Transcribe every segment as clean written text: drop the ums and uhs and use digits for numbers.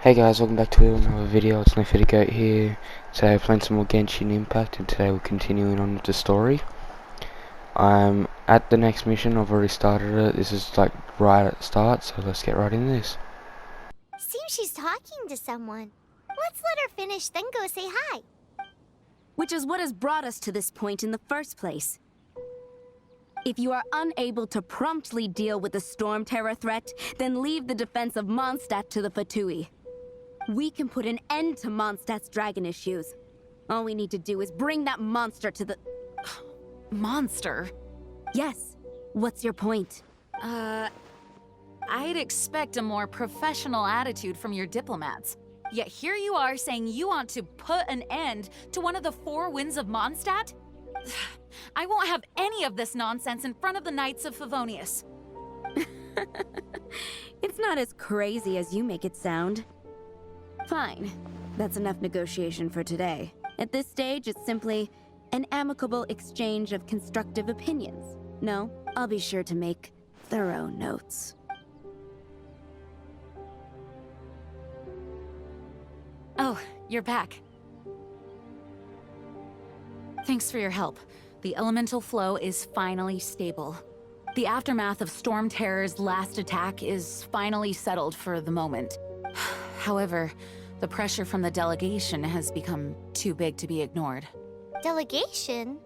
Hey guys, welcome back to another video. It's Goat here. Today we're playing some more Genshin Impact, and today we're continuing on with the story. I'm at the next mission. I've already started it. This is like right at the start, so let's get right into this. Seems she's talking to someone. Let's let her finish, then go say hi. Which is what has brought us to this point in the first place. If you are unable to promptly deal with the Storm Terror threat, then leave the defense of Mondstadt to the Fatui. We can put an end to Mondstadt's dragon issues. All we need to do is bring that monster to the... Monster? Yes. What's your point? I'd expect a more professional attitude from your diplomats. Yet here you are saying you want to put an end to one of the four winds of Mondstadt? I won't have any of this nonsense in front of the Knights of Favonius. It's not as crazy as you make it sound. Fine. That's enough negotiation for today. At this stage, it's simply an amicable exchange of constructive opinions. No, I'll be sure to make thorough notes. Oh, you're back. Thanks for your help. The elemental flow is finally stable. The aftermath of Storm Terror's last attack is finally settled for the moment. However, the pressure from the delegation has become too big to be ignored. Delegation?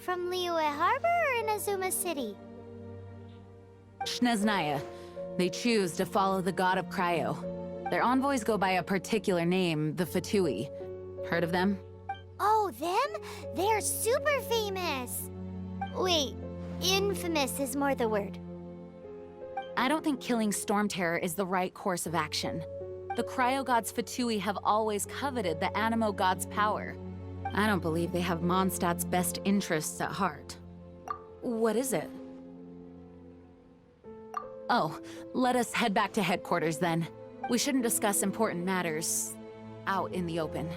From Liyue Harbor or Inazuma City? Shneznaya. They choose to follow the god of Cryo. Their envoys go by a particular name, the Fatui. Heard of them? Oh, them? They're super famous! Wait, infamous is more the word. I don't think killing Storm Terror is the right course of action. The Cryo God's Fatui have always coveted the Animo God's power. I don't believe they have Mondstadt's best interests at heart. What is it? Oh, let us head back to headquarters then. We shouldn't discuss important matters out in the open.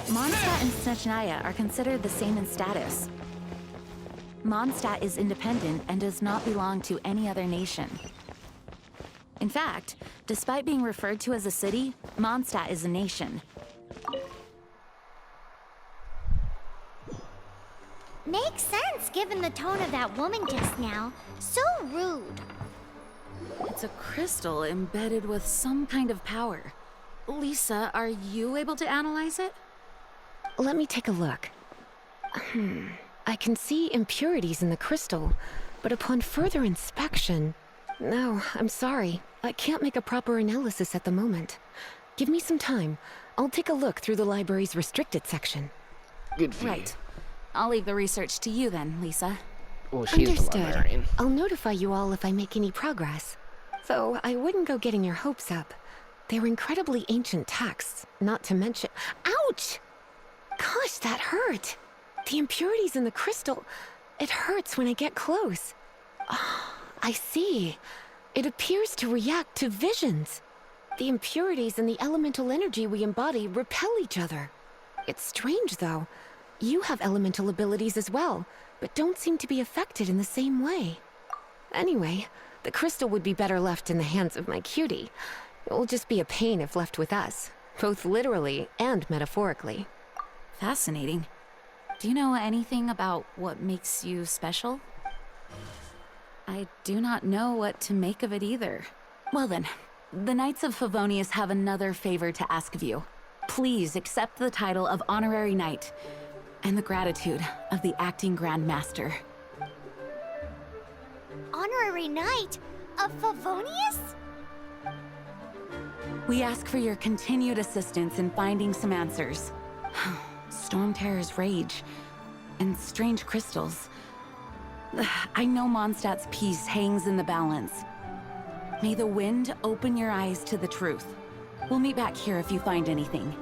Mondstadt and Snezhnaya are considered the same in status. Mondstadt is independent and does not belong to any other nation. In fact, despite being referred to as a city, Mondstadt is a nation. Makes sense given the tone of that woman just now. So rude. It's a crystal embedded with some kind of power. Lisa, are you able to analyze it? Let me take a look. I can see impurities in the crystal, but upon further inspection... No, I'm sorry. I can't make a proper analysis at the moment. Give me some time. I'll take a look through the library's restricted section. Good for Right. I'll leave the research to you then, Lisa. you. Oh, she's the Understood. librarian. I'll notify you all if I make any progress. Though I wouldn't go getting your hopes up. They're incredibly ancient texts, not to mention... Ouch! Gosh, that hurt. The impurities in the crystal... It hurts when I get close. Ah, I see. It appears to react to visions. The impurities and the elemental energy we embody repel each other. It's strange, though. You have elemental abilities as well, but don't seem to be affected in the same way. Anyway, the crystal would be better left in the hands of my cutie. It will just be a pain if left with us, both literally and metaphorically. Fascinating. Do you know anything about what makes you special? I do not know what to make of it either. Well then, the Knights of Favonius have another favor to ask of you. Please accept the title of Honorary Knight and the gratitude of the Acting Grand Master. Honorary Knight of Favonius? We ask for your continued assistance in finding some answers. Storm Terror's rage and strange crystals. I know Mondstadt's peace hangs in the balance. May the wind open your eyes to the truth. We'll meet back here if you find anything.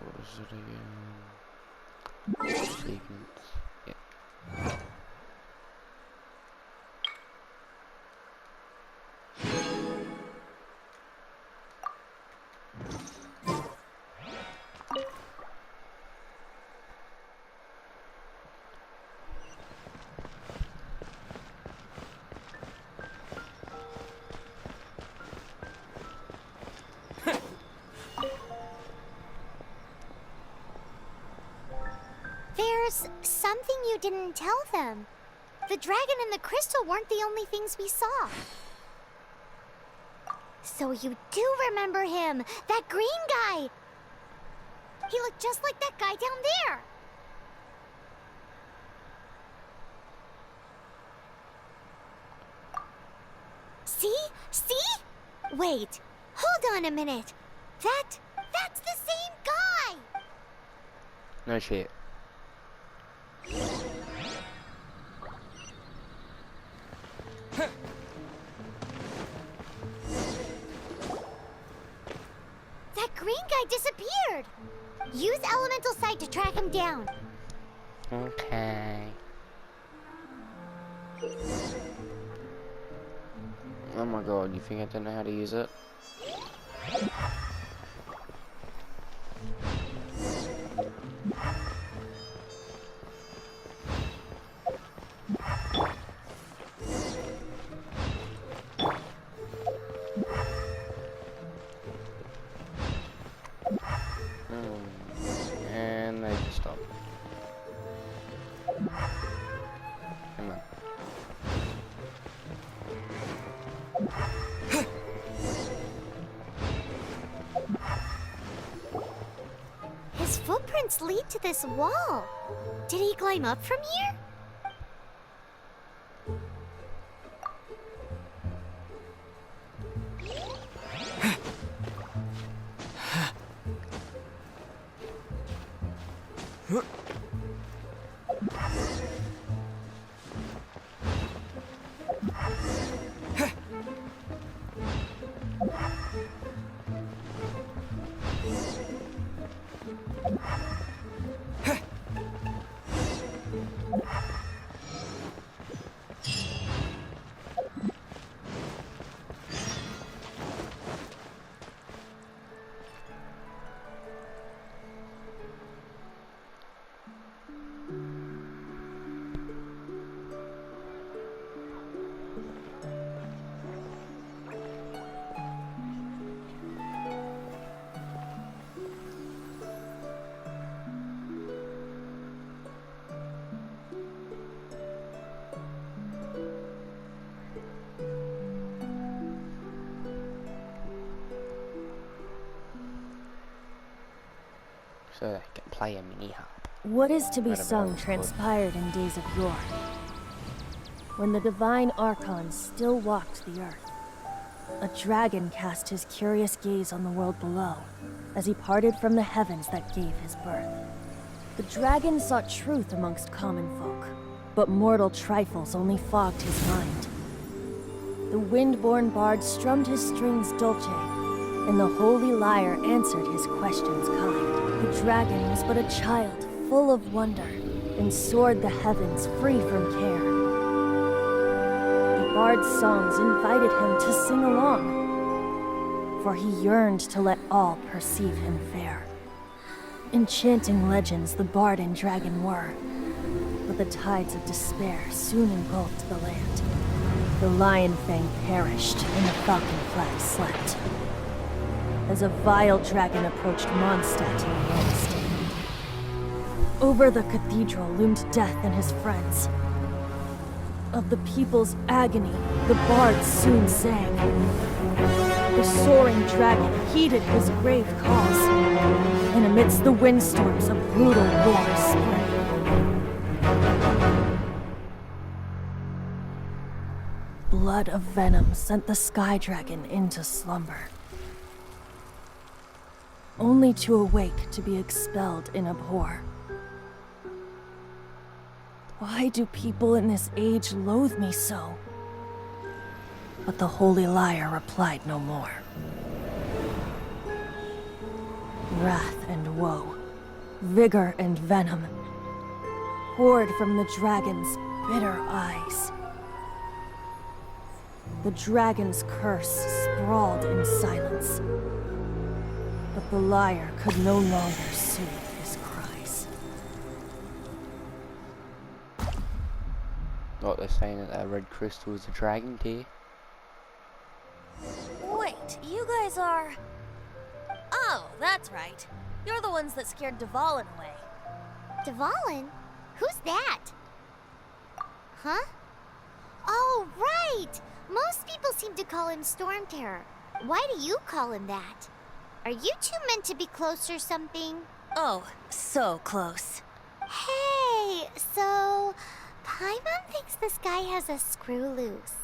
What is it again? Statements. Yeah. There's something you didn't tell them. The dragon and the crystal weren't the only things we saw. So you do remember him, that green guy. He looked just like that guy down there. See? See? Wait, hold on a minute. That's the same guy! No shit. That green guy disappeared! Use elemental sight to track him down. Okay. Oh my god, you think I don't know how to use it? And they just stop. Come on. His footprints lead to this wall. Did he climb up from here? So they can play a mini harp. What is to be Right about sung this transpired in days of yore, when the divine archons still walked the earth. A dragon cast his curious gaze on the world below, as he parted from the heavens that gave his birth. The dragon sought truth amongst common folk, but mortal trifles only fogged his mind. The wind-born bard strummed his strings dolce, and the holy lyre answered his questions kind. The dragon was but a child, full of wonder, and soared the heavens free from care. The bard's songs invited him to sing along, for he yearned to let all perceive him fair. Enchanting legends the bard and dragon were, but the tides of despair soon engulfed the land. The lion fang perished, and the falcon flag slept, as a vile dragon approached Mondstadt in a lone stand. Over the cathedral loomed death and his friends. Of the people's agony, the bard soon sang. The soaring dragon heeded his grave calls, and amidst the windstorms a brutal war spread. Blood of venom sent the sky dragon into slumber, only to awake to be expelled in abhor. Why do people in this age loathe me so? But the holy Lyre replied no more. Wrath and woe, vigor and venom, poured from the dragon's bitter eyes. The dragon's curse sprawled in silence, but the Lyre could no longer soothe his cries. What they're saying that red crystal is a dragon deer. Wait, you guys are... Oh, that's right. You're the ones that scared Dvalin away. Dvalin? Huh? Oh, right! Most people seem to call him Storm Terror. Why do you call him that? Are you two meant to be close or something? Oh, so close. Hey, so Paimon thinks this guy has a screw loose.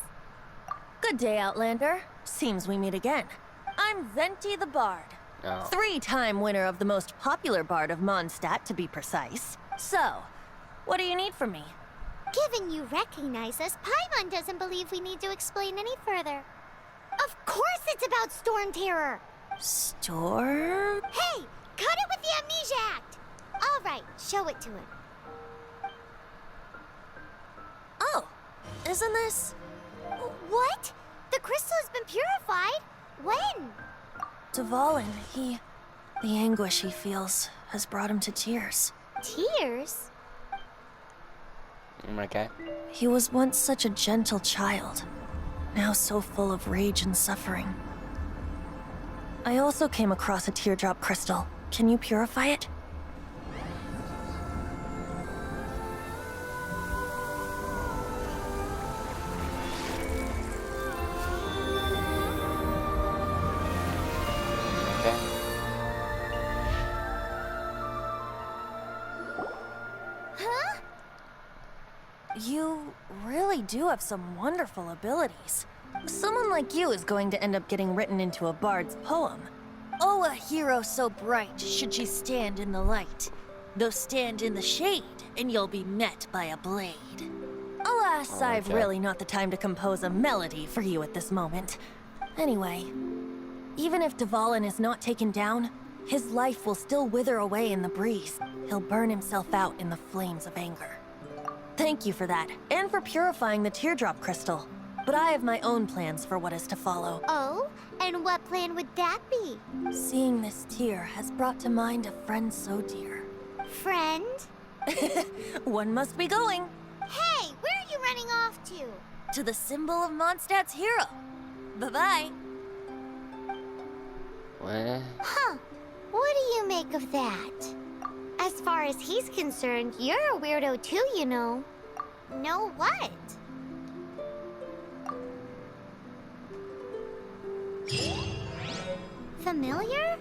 Good day, Outlander. Seems we meet again. I'm Venti the Bard. Oh. 3-time winner of the most popular bard of Mondstadt, to be precise. So, what do you need from me? Given you recognize us, Paimon doesn't believe we need to explain any further. Of course it's about Storm Terror! Storm? Hey, cut it with the Amnesia Act! All right, show it to him. Oh, isn't this... What? The crystal has been purified? When? Dvalin, the anguish he feels has brought him to tears. Tears? Okay. He was once such a gentle child, now so full of rage and suffering. I also came across a teardrop crystal. Can you purify it? Okay. Huh? You really do have some wonderful abilities. Someone like you is going to end up getting written into a bard's poem. Oh, a hero so bright should she stand in the light. Though stand in the shade, and you'll be met by a blade. Alas, I've Okay. really not the time to compose a melody for you at this moment. Anyway, even if Dvalin is not taken down, his life will still wither away in the breeze. He'll burn himself out in the flames of anger. Thank you for that, and for purifying the teardrop crystal. But I have my own plans for what is to follow. Oh, and what plan would that be? Seeing this tear has brought to mind a friend so dear. Friend? One must be going Hey, where are you running off to? to the symbol of Mondstadt's hero. Bye-bye. What? Huh. What do you make of that? As far as he's concerned, you're a weirdo too, you know. Know what? Familiar?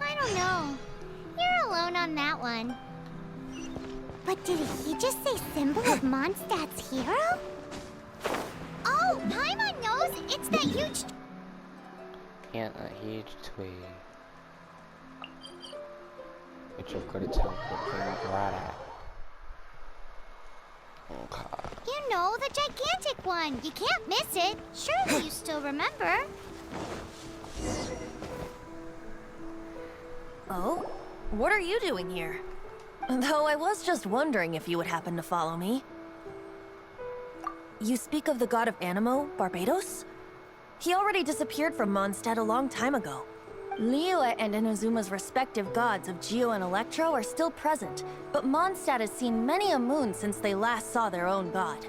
I don't know. You're alone on that one. But did he just say symbol of Mondstadt's hero? Oh, Paimon knows! It's that huge... Plant that huge twig. Which I've got to teleport thing right at. Okay. You know, the gigantic one. You can't miss it. Surely you still remember. Oh? What are you doing here? Though I was just wondering if you would happen to follow me. You speak of the god of Animo, Barbados? He already disappeared from Mondstadt a long time ago. Lyre and Inazuma's respective gods of Geo and Electro are still present, but Mondstadt has seen many a moon since they last saw their own god.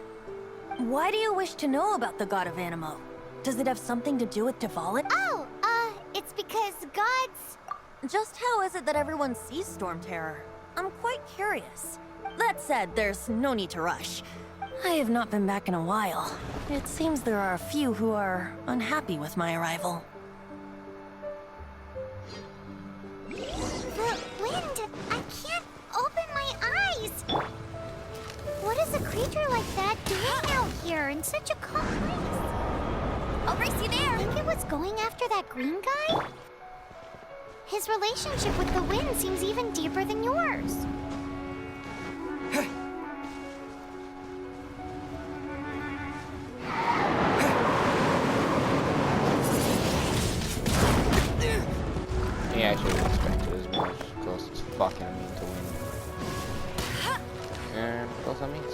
Why do you wish to know about the god of Animo? Does it have something to do with Dvalin? Oh, it's because gods... Just how is it that everyone sees Storm Terror? I'm quite curious. That said, there's no need to rush. I have not been back in a while. It seems there are a few who are unhappy with my arrival. The wind! I can't open my eyes! What is a creature like that doing out here in such a calm place? I'll race you there! Think it was going after that green guy? His relationship with the wind seems even deeper than yours. He actually expected as much, because it's fucking mean to win. And what else that means?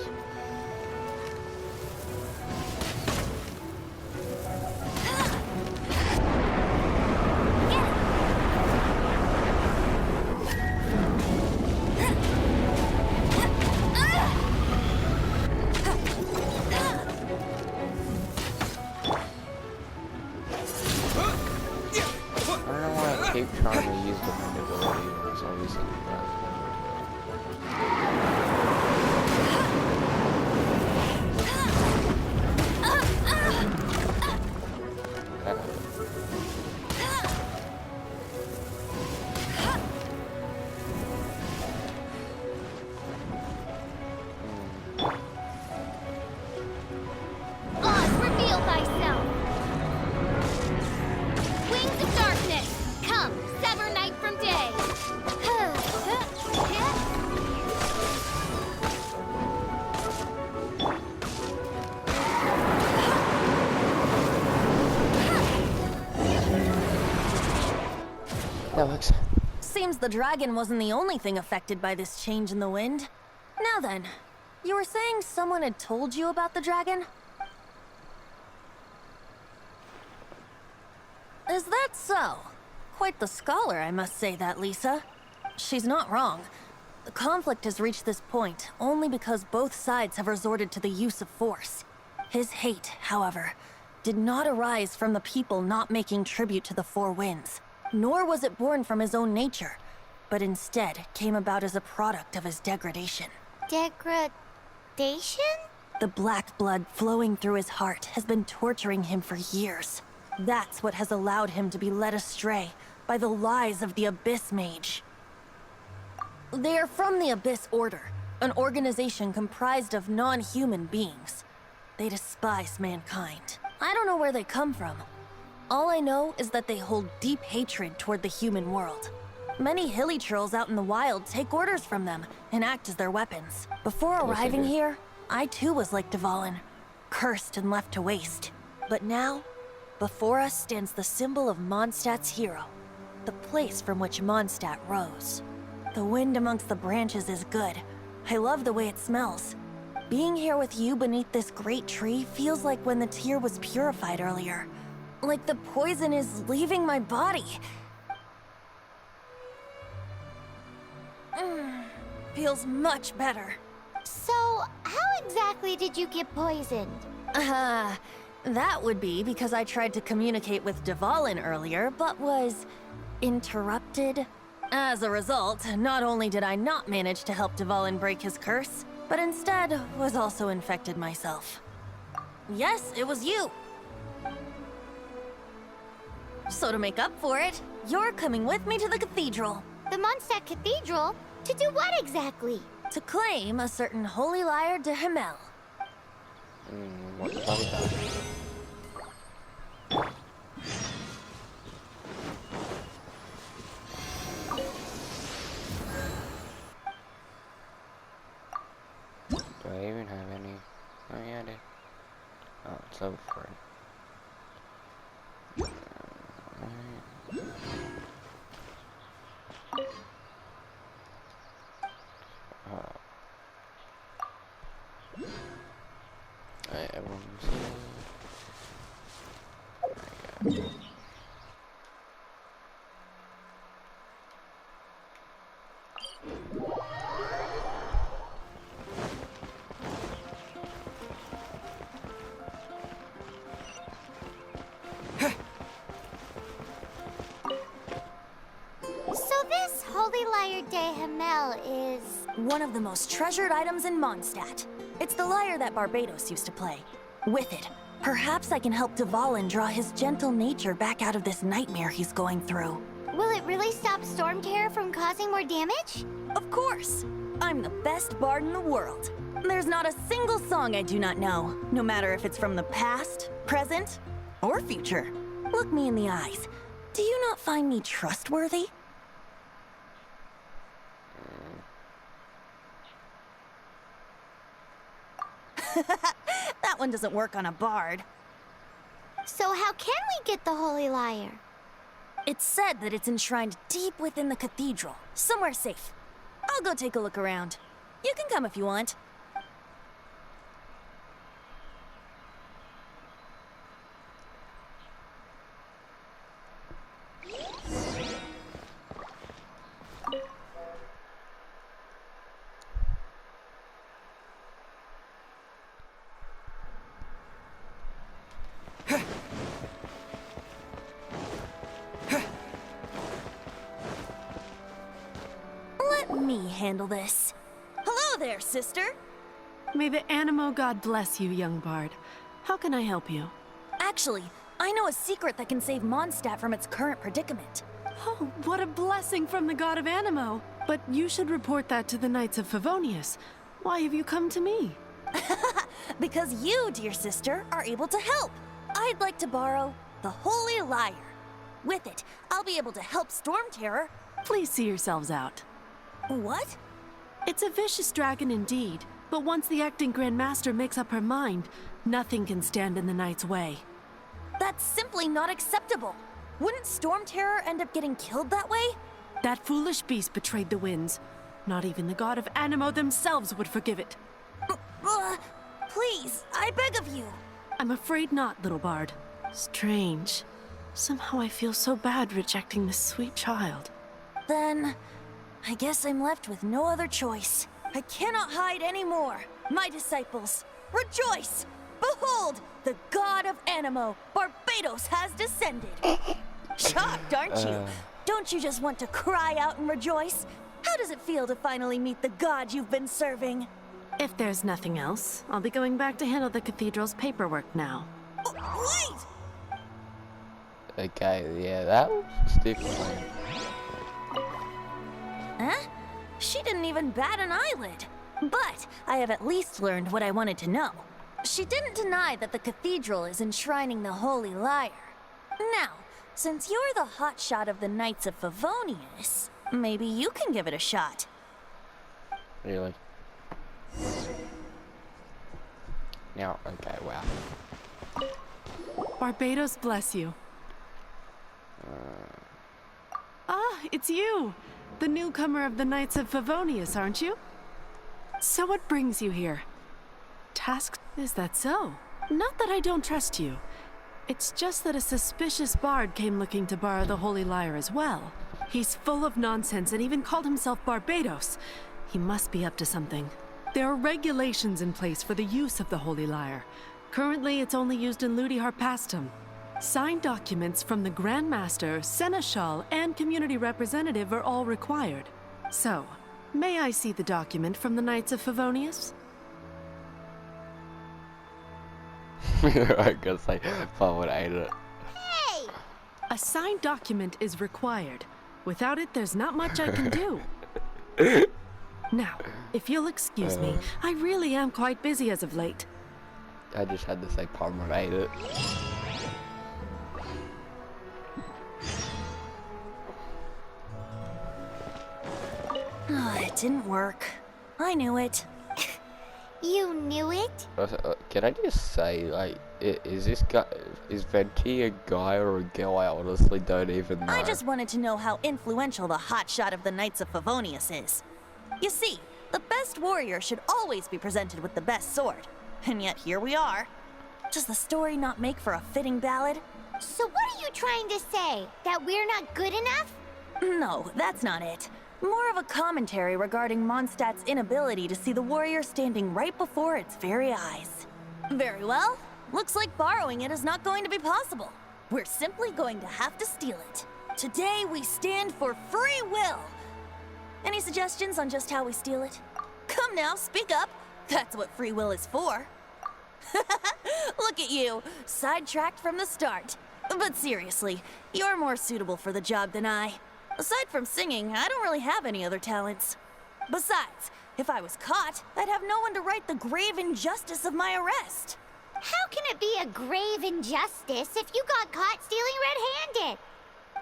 I don't know why I keep trying to use the wind ability when it's obviously not. Alex. Seems the dragon wasn't the only thing affected by this change in the wind. Now then, you were saying someone had told you about the dragon? Is that so? Quite the scholar, I must say that, Lisa. She's not wrong. The conflict has reached this point only because both sides have resorted to the use of force. His hate, however, did not arise from the people not making tribute to the Four Winds, nor was it born from his own nature, but instead came about as a product of his degradation. Degradation? The black blood flowing through his heart has been torturing him for years. That's what has allowed him to be led astray by the lies of the Abyss Mage. They are from the Abyss Order, an organization comprised of non-human beings. They despise mankind. I don't know where they come from. All I know is that they hold deep hatred toward the human world. Many hilly trolls out in the wild take orders from them and act as their weapons. Before arriving here, I too was like Dvalin, cursed and left to waste. But now, before us stands the symbol of Mondstadt's hero, the place from which Mondstadt rose. The wind amongst the branches is good. I love the way it smells. Being here with you beneath this great tree feels like when the tear was purified earlier. Like the poison is leaving my body. Feels much better. So, how exactly did you get poisoned? That would be because I tried to communicate with Dvalin earlier, but was interrupted. As a result, not only did I not manage to help Dvalin break his curse, but instead was also infected myself. Yes, it was you. So to make up for it, you're coming with me to the cathedral. The Mondstadt Cathedral? To do what exactly? To claim a certain holy Lyre de Himmel. What the fuck is that? Do I even have any? Oh yeah, I did. Oh, it's level 4. Alright, everyone's So this holy Lyre de Himmel is... One of the most treasured items in Mondstadt. It's the lyre that Barbados used to play. With it, perhaps I can help Dvalin draw his gentle nature back out of this nightmare he's going through. Will it really stop Storm Terror from causing more damage? Of course! I'm the best bard in the world. There's not a single song I do not know, no matter if it's from the past, present, or future. Look me in the eyes. Do you not find me trustworthy? That one doesn't work on a bard. So how can we get the holy Lyre? It's said that it's enshrined deep within the cathedral, somewhere safe. I'll go take a look around. You can come if you want. Let me handle this. Hello there, sister. May the Animo God bless you, young bard. How can I help you? Actually, I know a secret that can save Mondstadt from its current predicament. Oh, what a blessing from the god of Animo! But you should report that to the Knights of Favonius. Why have you come to me? Because you, dear sister, are able to help. I'd like to borrow the Holy Lyre. With it, I'll be able to help Storm Terror. Please see yourselves out. What? It's a vicious dragon indeed, but once the acting Grand Master makes up her mind, nothing can stand in the Knight's way. That's simply not acceptable. Wouldn't Storm Terror end up getting killed that way? That foolish beast betrayed the winds. Not even the god of Animo themselves would forgive it. Please, I beg of you. I'm afraid not, little bard. Strange. Somehow I feel so bad rejecting this sweet child. Then, I guess I'm left with no other choice. I cannot hide anymore. My disciples, rejoice! Behold, the god of Animo, Barbados, has descended. Shocked, aren't you? Don't you just want to cry out and rejoice? How does it feel to finally meet the god you've been serving? If there's nothing else, I'll be going back to handle the cathedral's paperwork now. Wait! Okay, yeah, that was different. Huh? She didn't even bat an eyelid. But I have at least learned what I wanted to know. She didn't deny that the cathedral is enshrining the Holy Lyre. Now, since you're the hotshot of the Knights of Favonius, maybe you can give it a shot. Really? Now, okay, wow. Barbados bless you. Ah, it's you! The newcomer of the Knights of Favonius, aren't you? So what brings you here? Tasked? Is that so? Not that I don't trust you. It's just that a suspicious bard came looking to borrow the Holy Lyre as well. He's full of nonsense and even called himself Barbados. He must be up to something. There are regulations in place for the use of the Holy Lyre. Currently, it's only used in Ludi Harpastum. Signed documents from the Grand Master, Seneschal, and community representative are all required. So, may I see the document from the Knights of Favonius? I gotta say, Paul would hate it. Hey! A signed document is required. Without it, there's not much I can do. Now, if you'll excuse me, I really am quite busy as of late. I just had to say Paul would hate it. It didn't work. I knew it. You knew it? Can I just say, like, is this guy, is Venti a guy or a girl? I honestly don't even know. I just wanted to know how influential the hotshot of the Knights of Favonius is. You see, the best warrior should always be presented with the best sword. And yet here we are. Does the story not make for a fitting ballad? So what are you trying to say? That we're not good enough? No, that's not it. More of a commentary regarding Mondstadt's inability to see the warrior standing right before its very eyes. Very well. Looks like borrowing it is not going to be possible. We're simply going to have to steal it. Today we stand for free will. Any suggestions on just how we steal it? Come now, speak up. That's what free will is for. Look at you, sidetracked from the start. But seriously, you're more suitable for the job than I. Aside from singing, I don't really have any other talents. Besides, if I was caught, I'd have no one to right the grave injustice of my arrest. How can it be a grave injustice if you got caught stealing red-handed?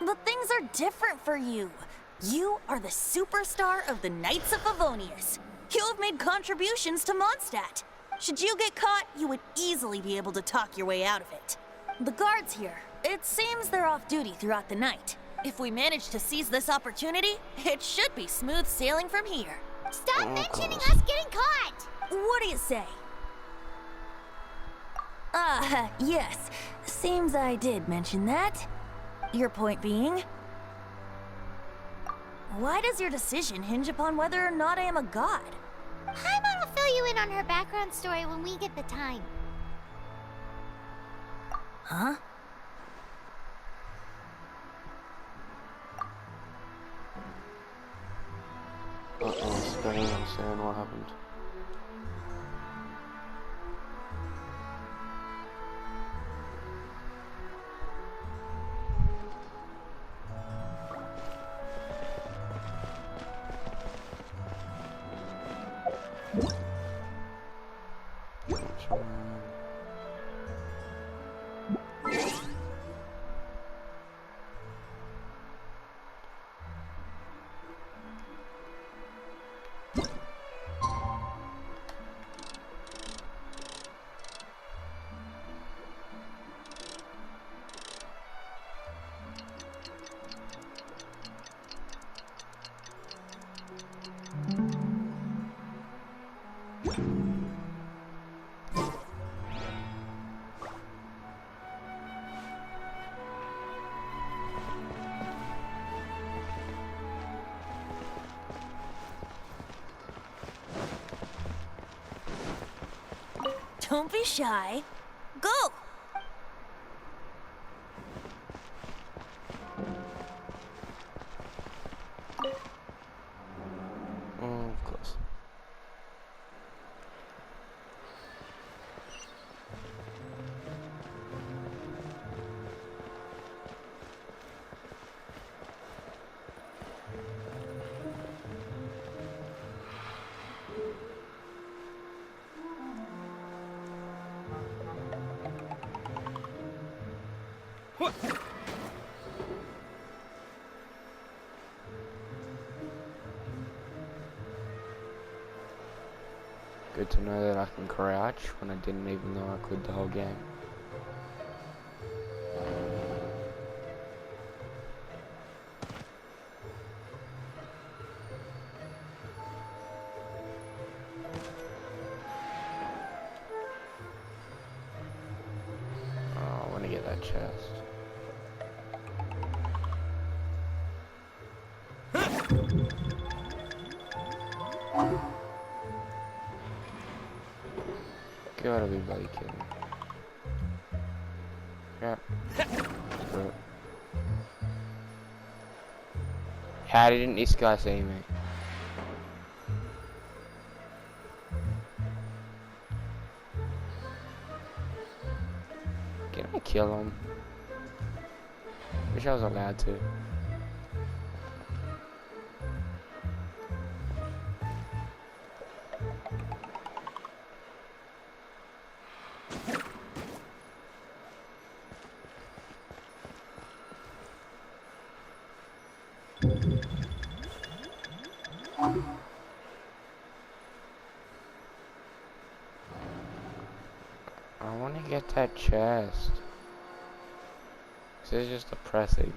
But things are different for you. You are the superstar of the Knights of Favonius. You have made contributions to Mondstadt. Should you get caught, you would easily be able to talk your way out of it. The guards here, it seems they're off duty throughout the night. If we manage to seize this opportunity, it should be smooth sailing from here. Stop mentioning us getting caught! What do you say? Yes. Seems I did mention that. Your point being? Why does your decision hinge upon whether or not I am a god? Paimon will fill you in on her background story when we get the time. Huh? Still don't understand what happened. Don't be shy. Go! Oh, of course. Good to know that I can crouch when I didn't even know I could the whole game. Oh, I want to get that chest. Gotta be bloody kidding me. Crap. Screw it. How didn't this guy see me? Can I kill him? Wish I was allowed to. I want to get that chest. This is just depressing.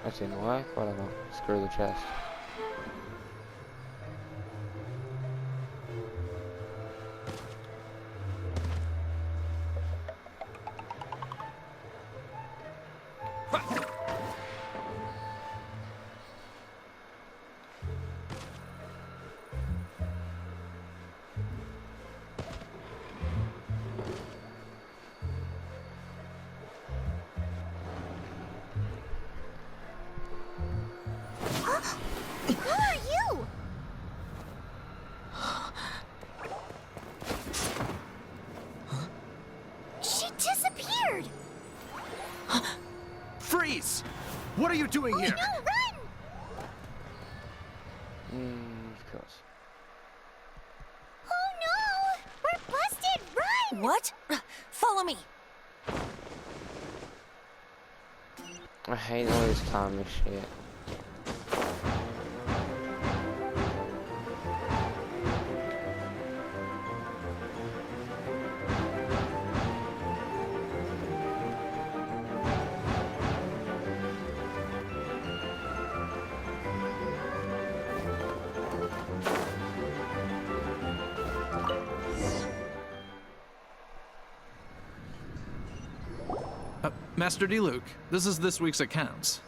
That didn't work, whatever. Screw the chest. Who are you? She disappeared! Freeze! What are you doing here? No, run! Of course. Oh no! We're busted! Run! What? Follow me. I hate all this karma shit. Master D. Luke, this is this week's accounts.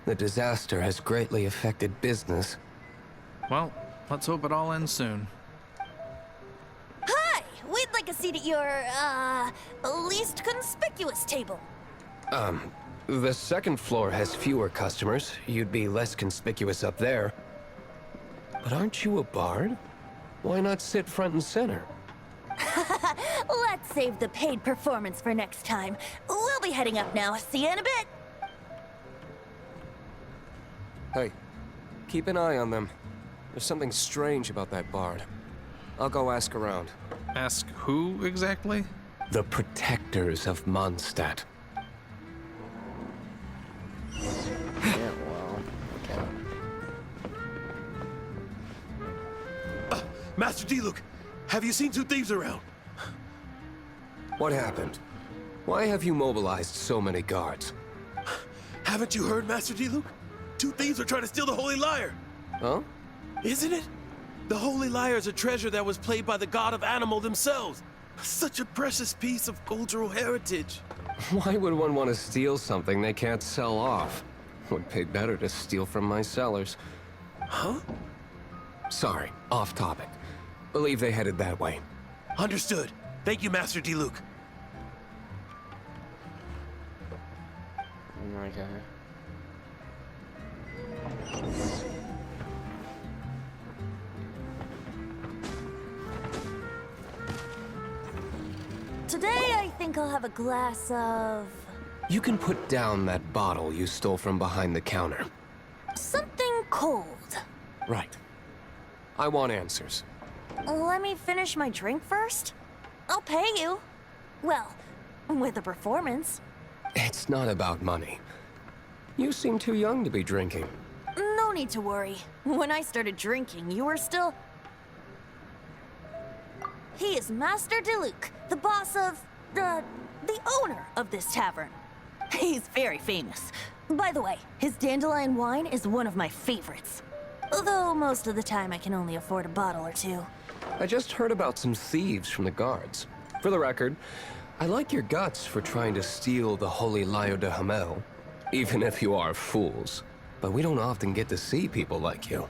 The disaster has greatly affected business. Well, let's hope it all ends soon. Hi! We'd like a seat at your, least conspicuous table. The second floor has fewer customers. You'd be less conspicuous up there. But aren't you a bard? Why not sit front and center? Let's save the paid performance for next time. We'll be heading up now. See you in a bit. Hey, keep an eye on them. There's something strange about that bard. I'll go ask around. Ask who exactly? The protectors of Mondstadt. Yeah, well, okay. Master Diluc, have you seen two thieves around? What happened? Why have you mobilized so many guards? Haven't you heard, Master Diluc? Two thieves are trying to steal the Holy Lyre. Huh? Isn't it? The Holy Lyre is a treasure that was played by the god of animal themselves. Such a precious piece of cultural heritage. Why would one want to steal something they can't sell off? Would pay better to steal from my sellers. Huh? Sorry, off topic. Believe they headed that way. Understood. Thank you, Master Diluc. Okay. Today, I think I'll have a glass of... You can put down that bottle you stole from behind the counter. something cold. Right. I want answers. Let me finish my drink first. I'll pay you. Well, with a performance. It's not about money. You seem too young to be drinking. No need to worry. When I started drinking, you were still... He is Master Diluc, the boss of... the owner of this tavern. He's very famous. By the way, his dandelion wine is one of my favorites. Although most of the time I can only afford a bottle or two. I just heard about some thieves from the guards. For the record, I like your guts for trying to steal the holy Lyre de Himmel, even if you are fools. But we don't often get to see people like you.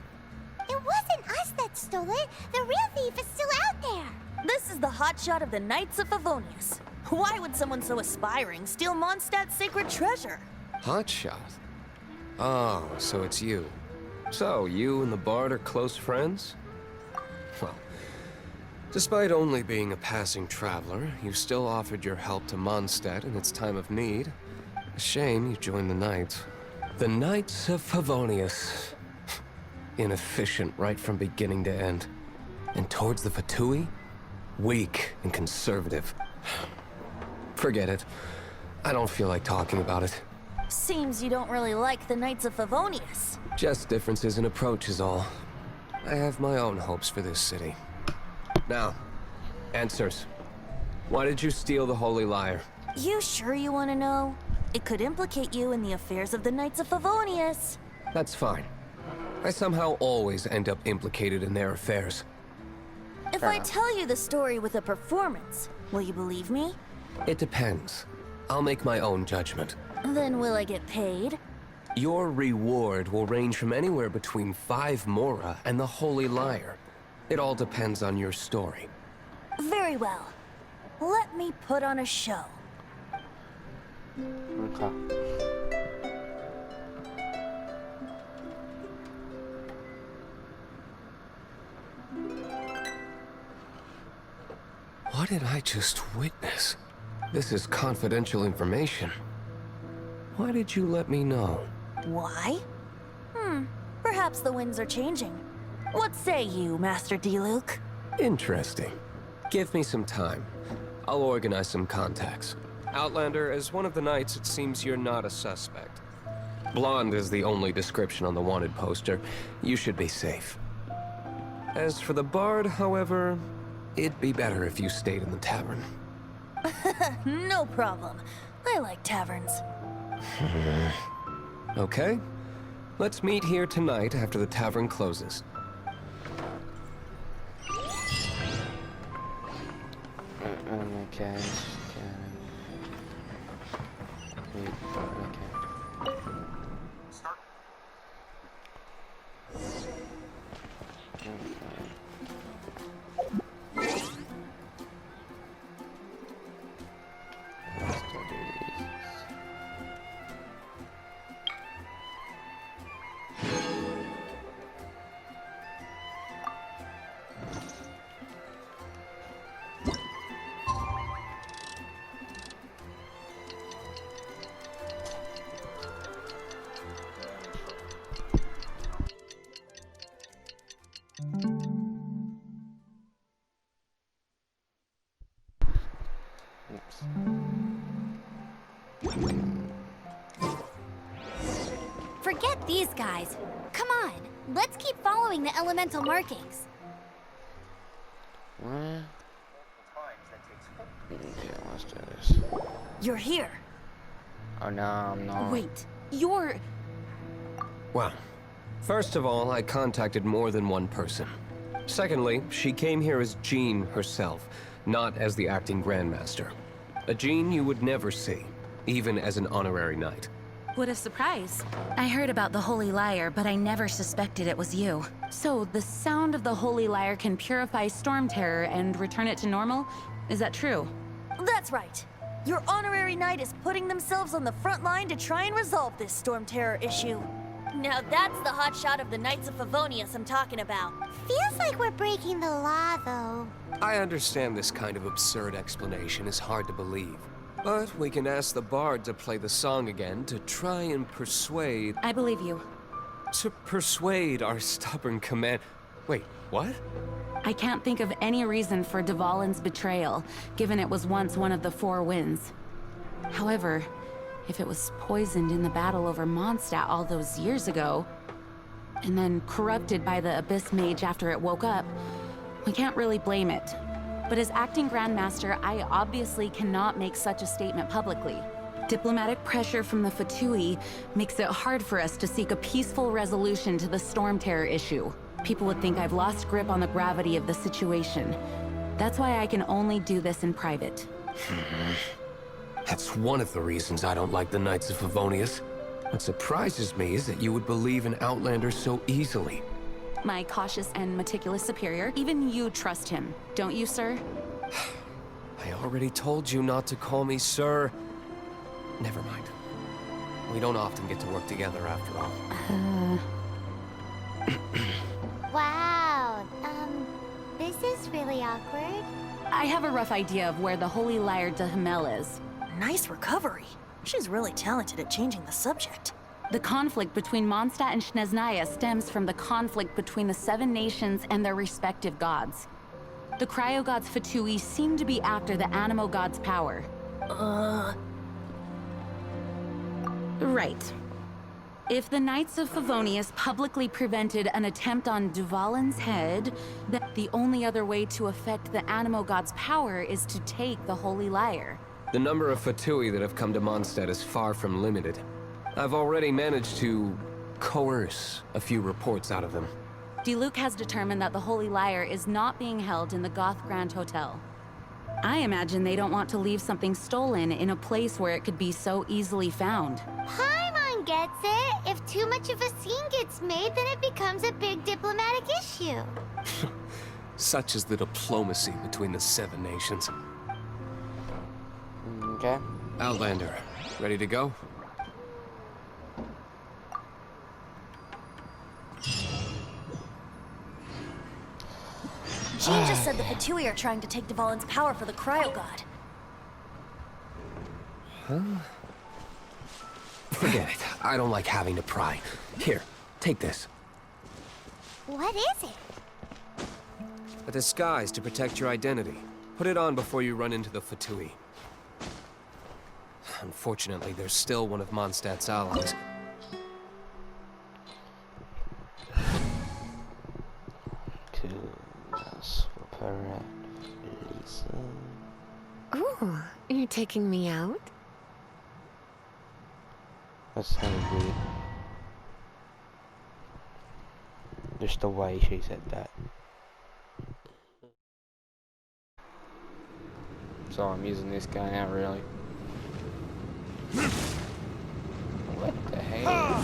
It wasn't us that stole it. The real thief is still out there. This is the hotshot of the Knights of Favonius. Why would someone so aspiring steal Mondstadt's sacred treasure? Hotshot? Oh, so it's you. So, you and the bard are close friends? Well, despite only being a passing traveler, you still offered your help to Mondstadt in its time of need. A shame you joined the Knights. The Knights of Favonius. Inefficient right from beginning to end. And towards the Fatui? Weak and conservative. Forget it. I don't feel like talking about it. Seems you don't really like the Knights of Favonius. Just differences in approach is all. I have my own hopes for this city. Now, answers. Why did you steal the Holy Lyre? You sure you want to know? It could implicate you in the affairs of the Knights of Favonius. That's fine. I somehow always end up implicated in their affairs. If I tell you the story with a performance, will you believe me? It depends. I'll make my own judgment. Then will I get paid? Your reward will range from anywhere between 5 mora and the Holy Lyre. It all depends on your story. Very well. Let me put on a show. Okay. What did I just witness? This is confidential information. Why did you let me know? Why? Perhaps the winds are changing. What say you, Master Diluc? Interesting. Give me some time. I'll organize some contacts. Outlander, as one of the knights, it seems you're not a suspect. Blonde is the only description on the wanted poster. You should be safe. As for the bard, however, it'd be better if you stayed in the tavern. No problem. I like taverns. Okay. Let's meet here tonight after the tavern closes. Okay. Forget these guys. Come on, let's keep following the elemental markings. What? Okay, let's do this. You're here. Oh no, I'm not. Wait, you're... Well, first of all, I contacted more than one person. Secondly, she came here as Jean herself, not as the acting Grandmaster. A Jean you would never see, even as an honorary knight. What a surprise. I heard about the Holy Lyre, but I never suspected it was you. So, the sound of the Holy Lyre can purify Storm Terror and return it to normal? Is that true? That's right. Your honorary knight is putting themselves on the front line to try and resolve this Storm Terror issue. Now that's the hotshot of the Knights of Favonius I'm talking about. Feels like we're breaking the law, though. I understand this kind of absurd explanation is hard to believe. But we can ask the bard to play the song again to try and persuade... I believe you. To persuade our stubborn command... Wait, what? I can't think of any reason for Dvalin's betrayal, given it was once one of the Four Winds. However, if it was poisoned in the battle over Mondstadt all those years ago, and then corrupted by the Abyss Mage after it woke up, we can't really blame it. But as acting Grandmaster, I obviously cannot make such a statement publicly. Diplomatic pressure from the Fatui makes it hard for us to seek a peaceful resolution to the Storm Terror issue. People would think I've lost grip on the gravity of the situation. That's why I can only do this in private. That's one of the reasons I don't like the Knights of Favonius. What surprises me is that you would believe an Outlander so easily. My cautious and meticulous superior, even you trust him, don't you, sir? I already told you not to call me sir. Never mind. We don't often get to work together after all. Wow, this is really awkward. I have a rough idea of where the Holy Lyre de Himmel is. Nice recovery. She's really talented at changing the subject. The conflict between Mondstadt and Snezhnaya stems from the conflict between the Seven Nations and their respective gods. The Cryo-Gods Fatui seem to be after the Animo God's power. Right. If the Knights of Favonius publicly prevented an attempt on Dvalin's head, then the only other way to affect the Animo God's power is to take the Holy Lyre. The number of Fatui that have come to Mondstadt is far from limited. I've already managed to coerce a few reports out of them. Diluc has determined that the Holy Lyre is not being held in the Goth Grand Hotel. I imagine they don't want to leave something stolen in a place where it could be so easily found. Paimon gets it. If too much of a scene gets made, then it becomes a big diplomatic issue. Such is the diplomacy between the Seven Nations. Okay. Outlander, ready to go? Jean just said the Fatui are trying to take Dvalin's power for the Cryo God. Forget it. I don't like having to pry. Here, take this. What is it? A disguise to protect your identity. Put it on before you run into the Fatui. Unfortunately, there's still one of Mondstadt's allies. Ooh, you're taking me out? That sounded weird. Just the way she said that. So I'm using this guy now, really. What the hell?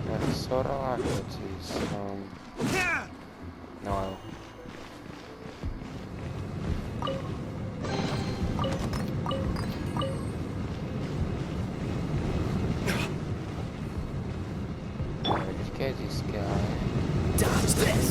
That's sort of like it is, no. Let's get this guy. Dodge this!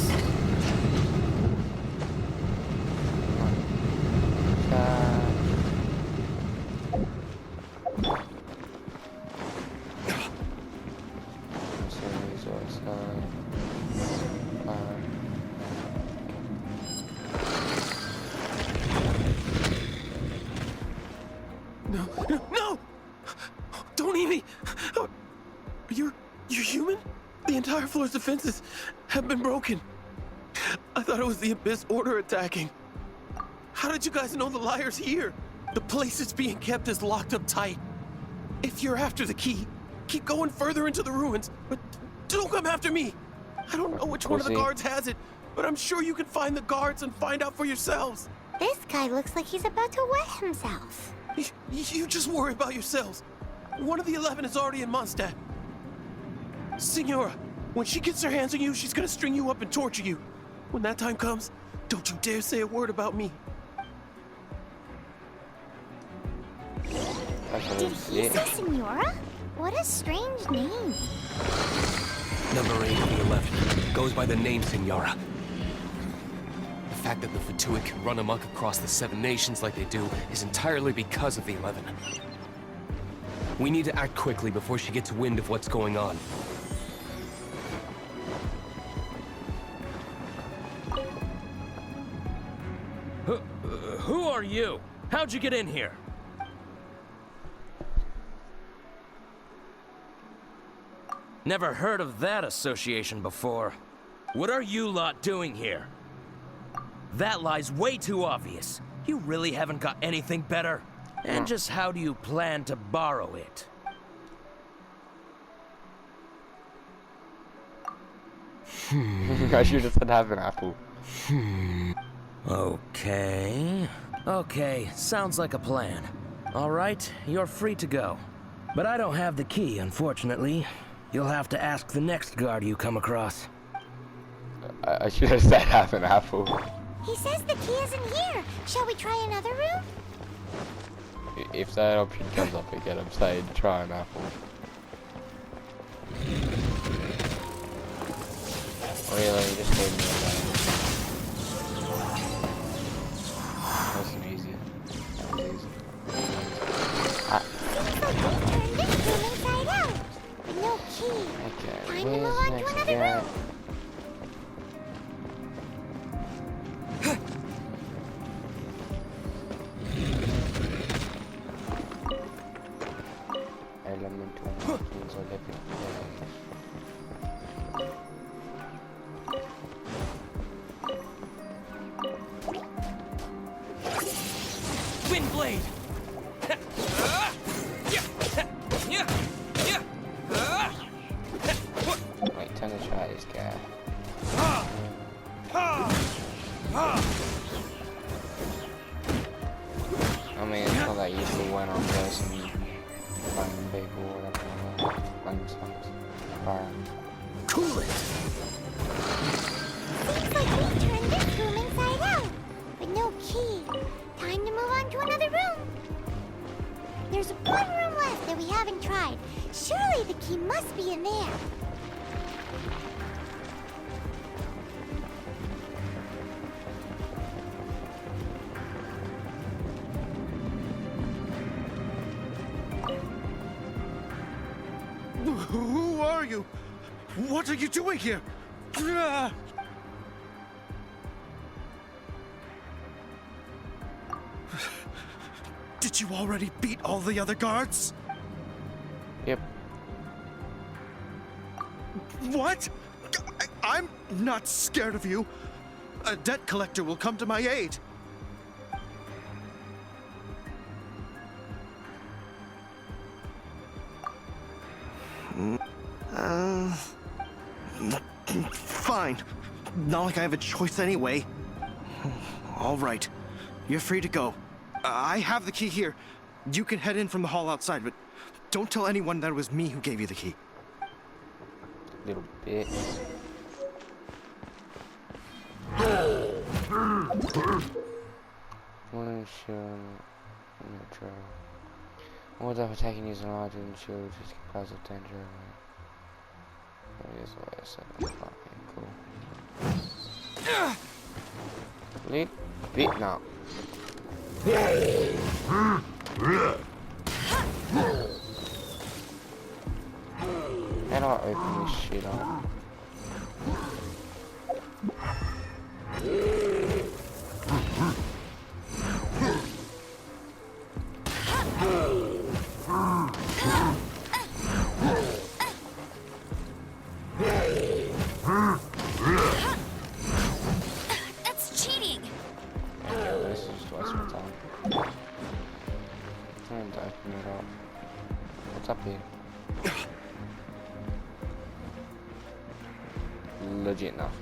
No! Don't eat me! You're human? The entire floor's defenses have been broken. I thought it was the Abyss Order attacking. How did you guys know the Lyre's here? The place it's being kept is locked up tight. If you're after the key, keep going further into the ruins, but don't come after me. I don't know which one of the guards has it, but I'm sure you can find the guards and find out for yourselves. This guy looks like he's about to wet himself. You just worry about yourselves. One of the 11 is already in Mondstadt. Signora, when she gets her hands on you, she's gonna string you up and torture you. When that time comes, don't you dare say a word about me. Did he say Signora? What a strange name. Number 8 of the 11 goes by the name Signora. The fact that the Fatui can run amok across the 7 nations like they do is entirely because of the 11. We need to act quickly before she gets wind of what's going on. Who are you? How'd you get in here? Never heard of that association before. What are you lot doing here? That lie's way too obvious. You really haven't got anything better? And just how do you plan to borrow it? I should have said have an apple. Okay, sounds like a plan. Alright, you're free to go. But I don't have the key, unfortunately. You'll have to ask the next guard you come across. I should have said have an apple. He says the key isn't here. Shall we try another room? If that option comes up again, I'm saying try an apple. Really, just leave me alone. That's easy. That was easy. Seems like we turned this room inside out. With no key. Okay, Time to move on to another room. Elemental markings are living Windblade! Wait, time to try this guy. I mean, it's not that useful when I'm person finding people or whatever. Like songs. Fire. Cool it! Seems like we turned this room inside out. With no key. Time to move on to another room. There's one room left that we haven't tried. Surely the key must be in there. Who are you? What are you doing here? Did you already beat all the other guards? Yep. What? I'm not scared of you. A debt collector will come to my aid. Fine. Not like I have a choice anyway. All right. You're free to go. I have the key here. You can head in from the hall outside, but don't tell anyone that it was me who gave you the key. Little bit. One shield. Metro. All the attacking using larger and shield just cause of danger. That is what I said. Fucking cool. Little bit now. How do I open this shit up? up here. Legit enough.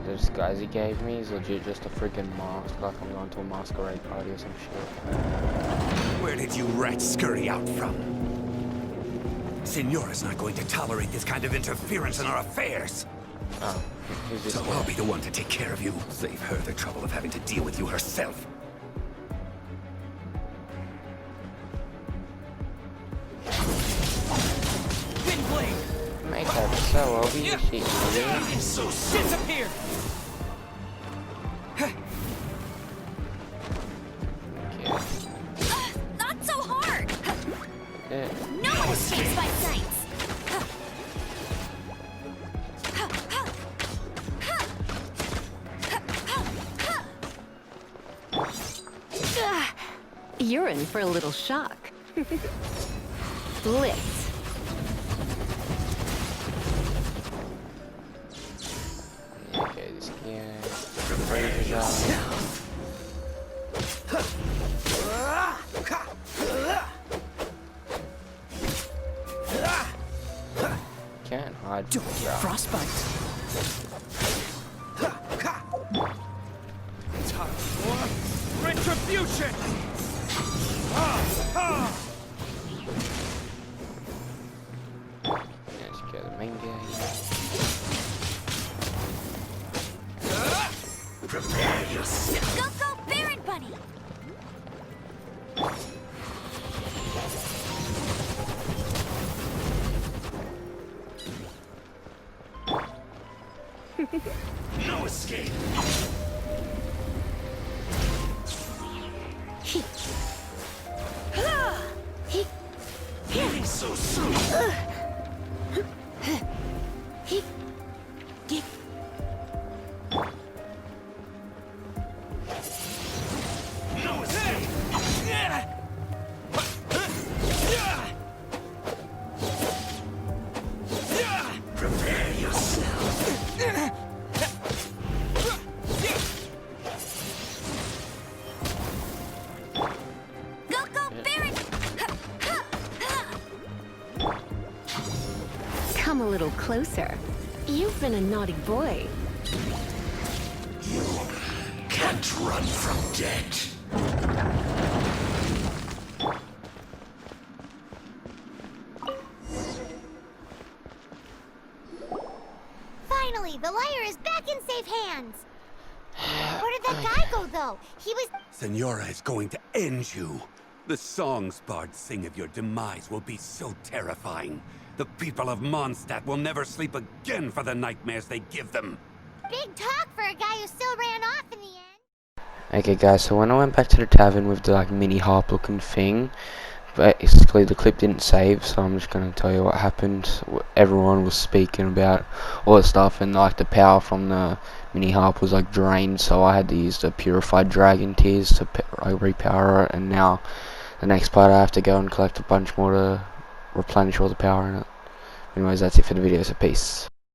The disguise he gave me is legit just a freaking mask, like I'm going to a masquerade party or some shit. Where did you rats scurry out from? Signora's not going to tolerate this kind of interference in our affairs. Oh, who's this So guy? I'll be the one to take care of you. Save her the trouble of having to deal with you herself. Mate, that's so obvious shit, dude. So disappear! Okay. Not so hard! Yeah. No one escapes my sights! You're in for a little shock. Blitz. Okay, this guy. Freezes out. Can't hide from the crowd. Frostbite. Time for retribution! Let's get the main guy. Prepare yourself. Go, go, Baron Bunny! No escape. Getting so soon. No escape. Prepare yourself. Go, go, Baron! Come a little closer. You've been a naughty boy. You can't run from death. Finally, the Lyre is back in safe hands! Where did that guy go, though? He was... Senora is going to end you. The songs bards sing of your demise will be so terrifying. The people of Mondstadt will never sleep again for the nightmares they give them. Big talk for a guy who still ran off in the end. Okay guys, so when I went back to the tavern with the like mini harp looking thing, basically the clip didn't save, so I'm just going to tell you what happened. Everyone was speaking about all the stuff, and like the power from the mini harp was like drained, so I had to use the purified dragon tears to repower it, and now the next part I have to go and collect a bunch more to replenish all the power in it. Anyways, that's it for the video, so peace.